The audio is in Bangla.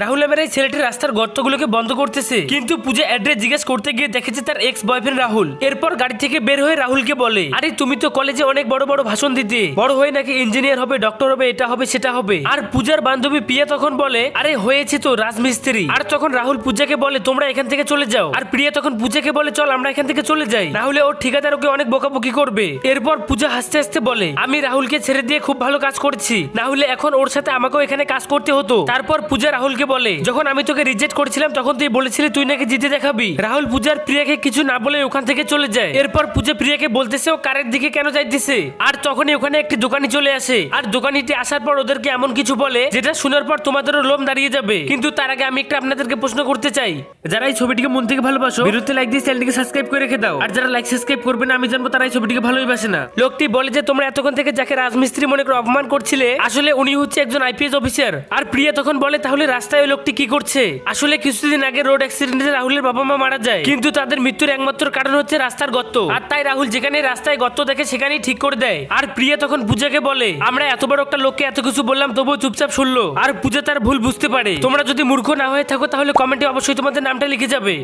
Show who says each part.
Speaker 1: রাহুল নামের এই ছেলেটি রাস্তার গর্তগুলোকে বন্ধ করতেছে, কিন্তু পূজা অ্যাড্রেস জিজ্ঞেস করতে গিয়ে দেখেছে তার এক্স বয়ফ্রেন্ড রাহুল। এরপর গাড়ি থেকে বের হয়ে রাহুলকে বলে, আরে তুমি তো কলেজে অনেক বড় বড় ভাষণ দিতে, বড় হয়ে নাকি ইঞ্জিনিয়ার হবে, ডক্টর হবে, এটা হবে সেটা হবে। আর পূজার বান্ধবী প্রিয়া তখন বলে, আরে হয়েছে তো রাজমিস্ত্রি। আর তখন রাহুল পূজাকে বলে, তোমরা এখান থেকে চলে যাও। আর প্রিয়া তখন পূজাকে বলে, চল আমরা এখান থেকে চলে যাই, না হলে ওর ঠিকাদার ওকে অনেক বকাবকি করবে। এরপর পূজা হাসতে হাসতে বলে, আমি রাহুলকে ছেড়ে দিয়ে খুব ভালো কাজ করছি, না হলে এখন ওর সাথে আমাকেও এখানে কাজ করতে হতো। তারপর পূজা রাহুলকে বলে, যখন আমি তোকে রিজেক্ট করেছিলাম তখন তুই বলেছিলি তুই নাকি জিতে দেখাবি। রাহুল পূজার প্রিয়াকে কিছু না বলে ওখান থেকে চলে যায়। এরপর পূজা প্রিয়াকে বলতেছে ও কারের দিকে কেন যাইতেছে। আর তখনই ওখানে একটি দোকানি চলে আসে। আর দোকানিটি আসার পর ওদেরকে এমন কিছু বলে যেটা শোনার পর তোমাদেরও লোম দাঁড়িয়ে যাবে। কিন্তু তার আগে আমি একটা আপনাদেরকে প্রশ্ন করতে চাই, যারা এই ছবিটিকে মন থেকে ভালোবাসো ভিডিওতে লাইক দিয়ে চ্যানেলটিকে সাবস্ক্রাইব করে রেখে দাও। আর যারা লাইক সাবস্ক্রাইব করবে না আমি জানবো তারা এই ছবিটিকে ভালোই বাসে না। লোকটি বলে যে তোমরা এতক্ষণ থেকে যাকে রাজমিস্ত্রি মনে করে অপমান করছিলে, আসলে উনি হচ্ছে একজন আইপিএস অফিসার। আর প্রিয়া তখন বলে, তাহলে রাস্তায় ওই লোকটি কি করছে? আসলে কিছুদিন আগে রোড অ্যাক্সিডেন্টে রাহুলের বাবা মা মারা যায়, কিন্তু তাদের মৃত্যুর একমাত্র কারণ হচ্ছে রাস্তার গর্ত। আর তাই রাহুল যেখানে রাস্তায় গর্ত দেখে সেখানেই ঠিক করে দেয়। আর প্রিয়া তখন পূজাকে বলে, আমরা এত বড় একটা লোককে এত কিছু বললাম তবুও চুপচাপ শুনলো। আর পূজা তার ভুল বুঝতে পারে। তোমরা যদি মূর্খ না হয়ে থাকো তাহলে কমেন্টে অবশ্যই তোমাদের নামটা লিখে যাবে।